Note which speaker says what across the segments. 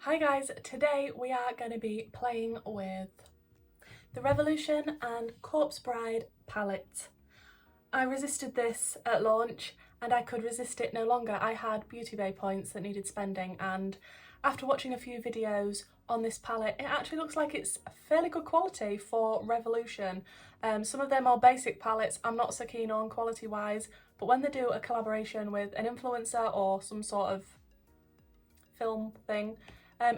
Speaker 1: Hi guys, today we are going to be playing with the Revolution and Corpse Bride palette. I resisted this at launch and I could resist it no longer. I had Beauty Bay points that needed spending, and after watching a few videos on this palette, it actually looks like it's fairly good quality for Revolution. Some of their more basic palettes I'm not so keen on quality wise, but when they do a collaboration with an influencer or some sort of film thing,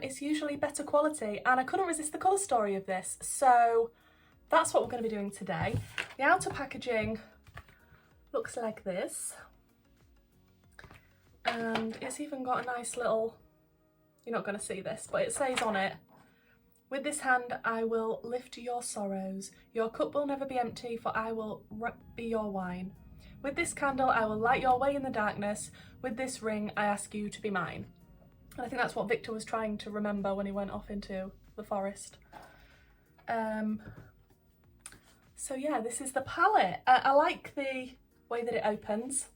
Speaker 1: it's usually better quality, and I couldn't resist the colour story of this, so that's what we're going to be doing today. The outer packaging looks like this, and it's even got a nice little, you're not going to see this, but it says on it, "With this hand I will lift your sorrows, your cup will never be empty, for I will be your wine. With this candle I will light your way in the darkness, with this ring I ask you to be mine." And I think that's what Victor was trying to remember when he went off into the forest. So yeah, this is the palette. I like the way that it opens.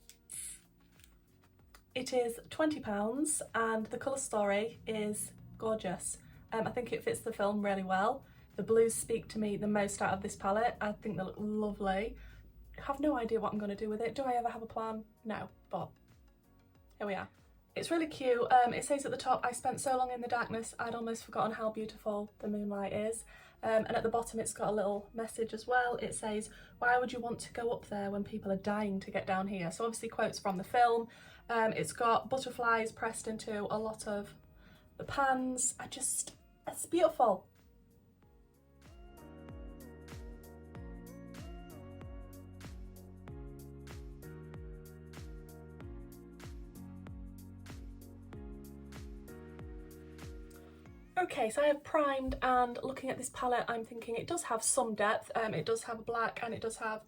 Speaker 1: It is £20 and the colour story is gorgeous. I think it fits the film really well. The blues speak to me the most out of this palette. I think they look lovely. I have no idea what I'm going to do with it. Do I ever have a plan? No, but here we are. It's really cute. It says at the top, "I spent so long in the darkness, I'd almost forgotten how beautiful the moonlight is." And at the bottom it's got a little message as well. It says, "Why would you want to go up there when people are dying to get down here?" So obviously quotes from the film. It's got butterflies pressed into a lot of the pans. It's beautiful. Okay, so I have primed, and looking at this palette I'm thinking it does have some depth. It does have a black and it does have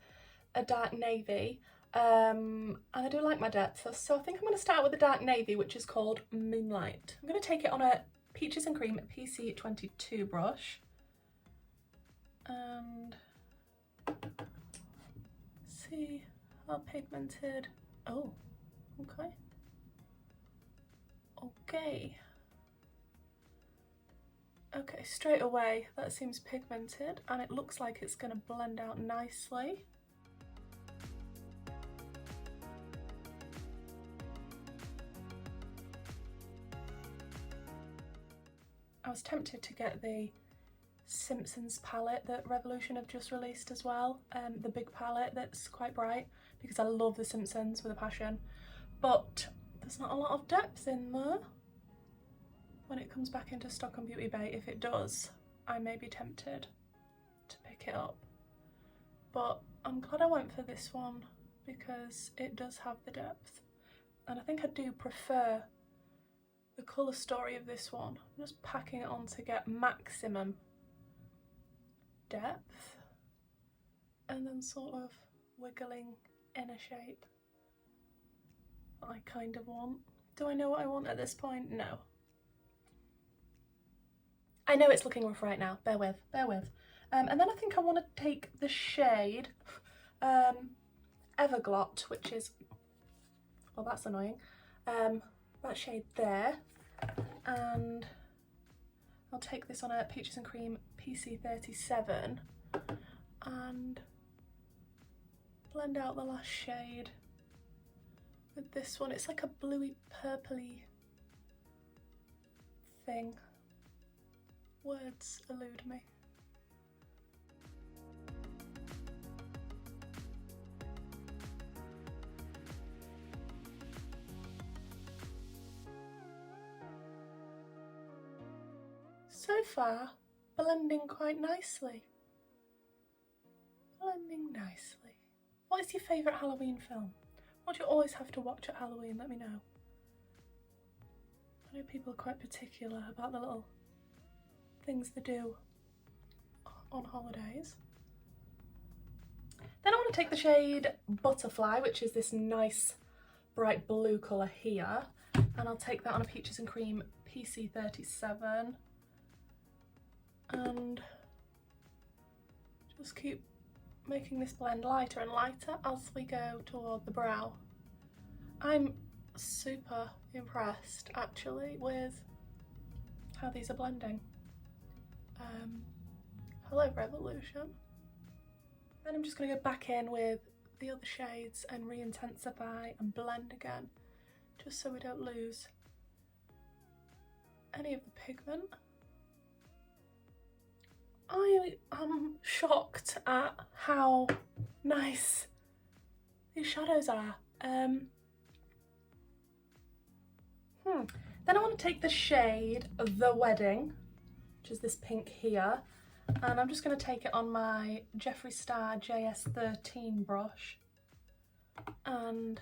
Speaker 1: a dark navy, and I do like my depth, so I think I'm going to start with the dark navy, which is called Moonlight. I'm going to take it on a Peaches and Cream PC22 brush and see how pigmented. Oh, okay, straight away that seems pigmented and it looks like it's going to blend out nicely. I was tempted to get the Simpsons palette that Revolution have just released as well, the big palette that's quite bright, because I love the Simpsons with a passion, but there's not a lot of depth in there. When it comes back into stock on Beauty Bay, if it does, I may be tempted to pick it up. But I'm glad I went for this one because it does have the depth. And I think I do prefer the colour story of this one. I'm just packing it on to get maximum depth and then sort of wiggling in a shape that I kind of want. Do I know what I want at this point? No. I know it's looking rough right now, bear with. And then I think I want to take the shade Everglot, which is, well, that's annoying, that shade there, and I'll take this on a Peaches and Cream PC37 and blend out the last shade with this one. It's like a bluey purpley thing. Words elude me. So far, blending quite nicely. What is your favourite Halloween film? What do you always have to watch at Halloween? Let me know. I know people are quite particular about the little things they do on holidays. Then I want to take the shade Butterfly, which is this nice bright blue colour here, and I'll take that on a Peaches and Cream PC37 and just keep making this blend lighter and lighter as we go toward the brow. I'm super impressed actually with how these are blending. Hello Revolution. Then I'm just going to go back in with the other shades and re-intensify and blend again, just so we don't lose any of the pigment. I am shocked at how nice these shadows are. Then I want to take the shade The Wedding, which is this pink here, and I'm just going to take it on my Jeffree Star JS13 brush and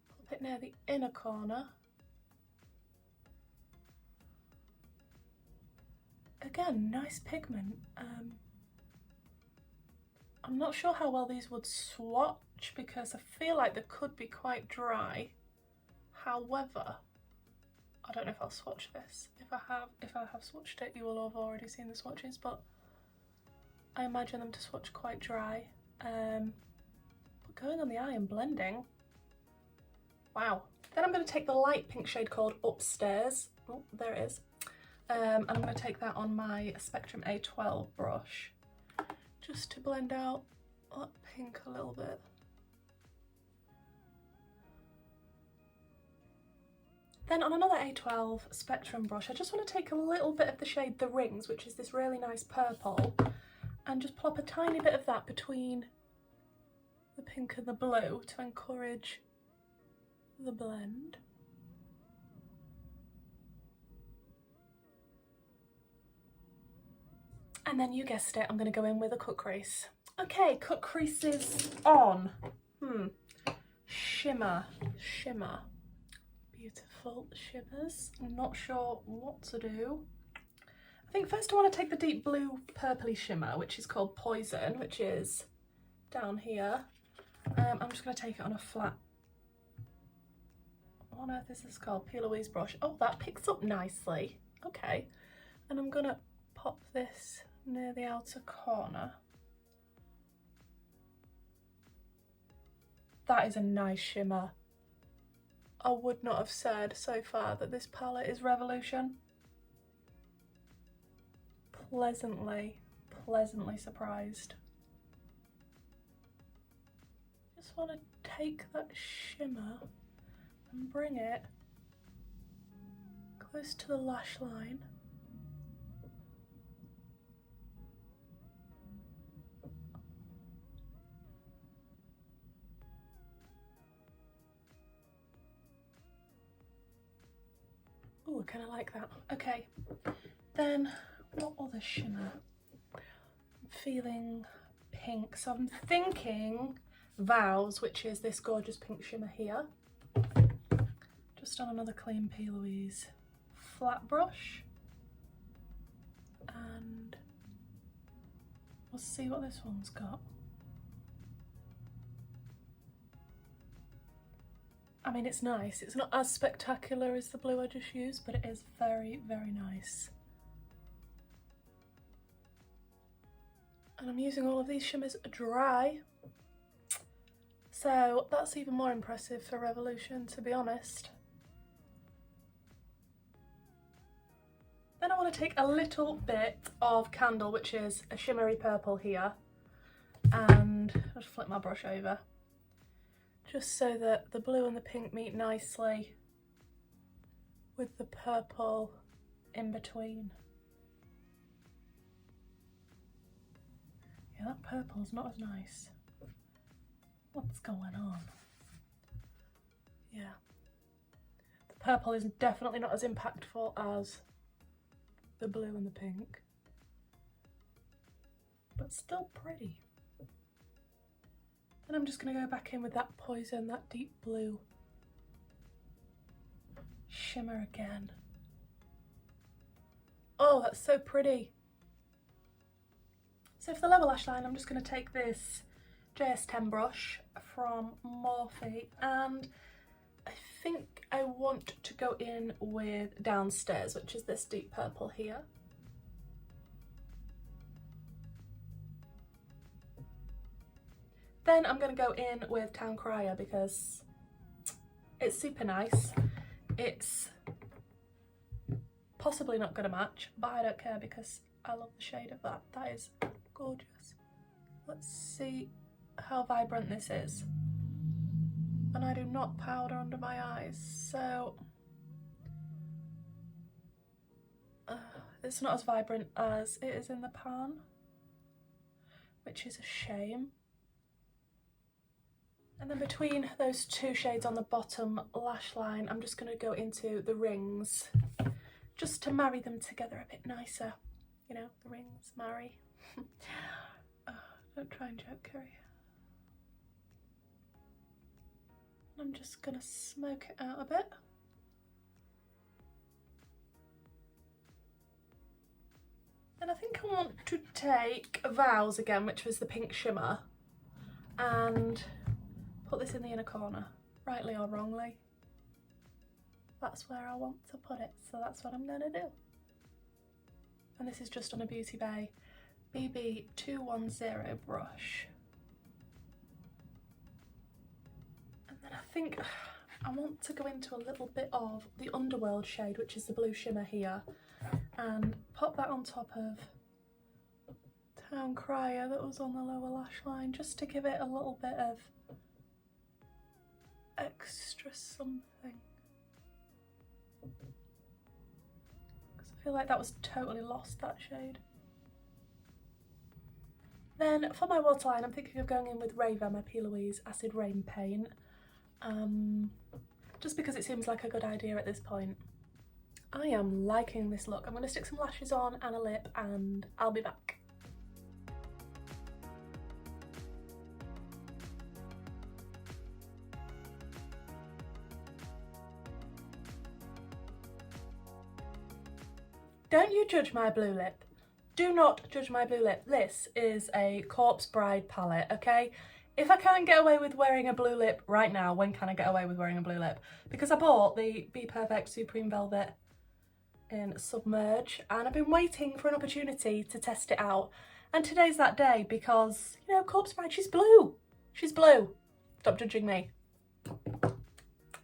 Speaker 1: pop it near the inner corner. Again, nice pigment. I'm not sure how well these would swatch because I feel like they could be quite dry. However, I don't know if I'll swatch this. If I have swatched it, you will have already seen the swatches, but I imagine them to swatch quite dry. But going on the eye and blending, wow. Then I'm going to take the light pink shade called Upstairs. Oh, there it is. And I'm going to take that on my Spectrum A12 brush, just to blend out that pink a little bit. Then on another A12 Spectrum brush, I just want to take a little bit of the shade The Rings, which is this really nice purple, and just plop a tiny bit of that between the pink and the blue to encourage the blend. And then you guessed it, I'm going to go in with a cut crease. Okay, cut creases on. Shimmer. Beautiful shimmers. I'm not sure what to do. I think first I want to take the deep blue purpley shimmer, which is called Poison, which is down here. I'm just going to take it on a flat, what on earth is this called? P. Louise brush. Oh, that picks up nicely. Okay. And I'm going to pop this near the outer corner. That is a nice shimmer. I would not have said so far that this palette is Revolution. Pleasantly surprised. Just want to take that shimmer and bring it close to the lash line. Oh, I kind of like that. Okay, then what other shimmer? I'm feeling pink, so I'm thinking Vows, which is this gorgeous pink shimmer here. Just on another clean P. Louise flat brush. And we'll see what this one's got. I mean, it's nice. It's not as spectacular as the blue I just used, but it is very, very nice. And I'm using all of these shimmers dry. So that's even more impressive for Revolution, to be honest. Then I want to take a little bit of Candle, which is a shimmery purple here. And I'll just flip my brush over, just so that the blue and the pink meet nicely with the purple in between. Yeah, that purple's not as nice. What's going on? Yeah. The purple is definitely not as impactful as the blue and the pink, but still pretty. And I'm just going to go back in with that Poison, that deep blue shimmer again. Oh, that's so pretty. So for the lower lash line, I'm just going to take this JS10 brush from Morphe, and I think I want to go in with Downstairs, which is this deep purple here. Then I'm going to go in with Town Crier because it's super nice. It's possibly not going to match, but I don't care because I love the shade of that. That is gorgeous. Let's see how vibrant this is. And I do not powder under my eyes, so it's not as vibrant as it is in the pan, which is a shame. And then between those two shades on the bottom lash line, I'm just going to go into the rings just to marry them together a bit nicer. You know, the rings marry. Don't try and joke, Kerry. I'm just going to smoke it out a bit. And I think I want to take Vows again, which was the pink shimmer, and put this in the inner corner, rightly or wrongly. That's where I want to put it, so that's what I'm going to do. And this is just on a Beauty Bay BB210 brush. And then I think I want to go into a little bit of the Underworld shade, which is the blue shimmer here, and pop that on top of Town Crier that was on the lower lash line, just to give it a little bit of extra something. Because I feel like that was totally lost, that shade. Then for my waterline, I'm thinking of going in with Raver, my P. Louise Acid Rain paint. Just because it seems like a good idea at this point. I am liking this look. I'm going to stick some lashes on and a lip, and I'll be back. Don't you judge my blue lip. Do not judge my blue lip. This is a Corpse Bride palette, okay? If I can't get away with wearing a blue lip right now, when can I get away with wearing a blue lip? Because I bought the Be Perfect Supreme Velvet in Submerge, and I've been waiting for an opportunity to test it out. And today's that day because, you know, Corpse Bride, she's blue. She's blue. Stop judging me.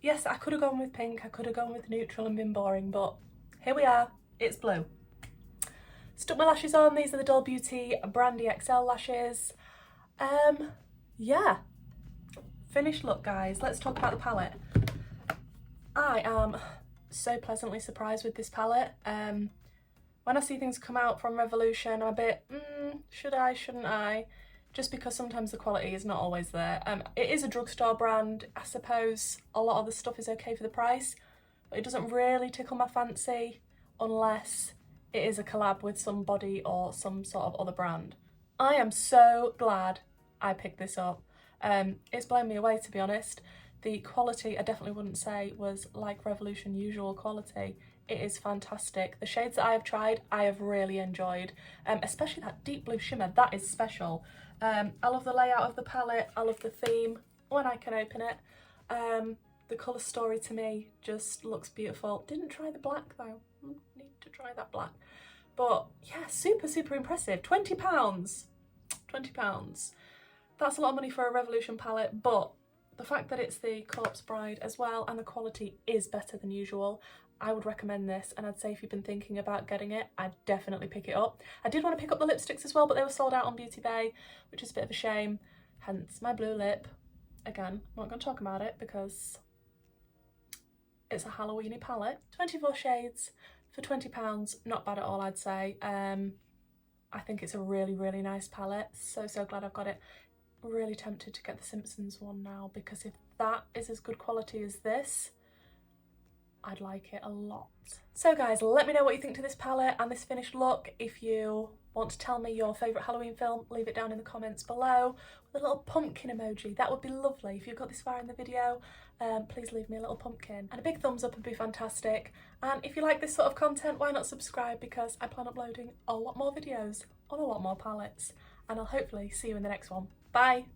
Speaker 1: Yes, I could have gone with pink, I could have gone with neutral and been boring, but here we are, it's blue. Stuck my lashes on. These are the Doll Beauty Brandy XL lashes. Yeah, finished look, guys. Let's talk about the palette. I am so pleasantly surprised with this palette. When I see things come out from Revolution, I'm a bit, should I, shouldn't I? Just because sometimes the quality is not always there. It is a drugstore brand. I suppose a lot of the stuff is okay for the price, but it doesn't really tickle my fancy unless it is a collab with somebody or some sort of other brand. I am so glad I picked this up. It's blown me away, to be honest. The quality, I definitely wouldn't say was like Revolution usual quality. It is fantastic. The shades that I have tried, I have really enjoyed, especially that deep blue shimmer. That is special. I love the layout of the palette. I love the theme when I can open it. The colour story to me just looks beautiful. Didn't try the black though. Need to try that black. But yeah, super, super impressive. £20. £20. That's a lot of money for a Revolution palette, but the fact that it's the Corpse Bride as well and the quality is better than usual, I would recommend this. And I'd say if you've been thinking about getting it, I'd definitely pick it up. I did want to pick up the lipsticks as well, but they were sold out on Beauty Bay, which is a bit of a shame. Hence my blue lip. Again, I'm not going to talk about it because it's a Halloweeny palette. 24 shades for £20. Not bad at all, I'd say. I think it's a really, really nice palette. So glad I've got it. Really tempted to get the Simpsons one now, because if that is as good quality as this, I'd like it a lot. So guys, let me know what you think to this palette and this finished look. If you want to tell me your favourite Halloween film, leave it down in the comments below with a little pumpkin emoji. That would be lovely. If you've got this far in the video, please leave me a little pumpkin. And a big thumbs up would be fantastic. And if you like this sort of content, why not subscribe, because I plan uploading a lot more videos on a lot more palettes. And I'll hopefully see you in the next one. Bye!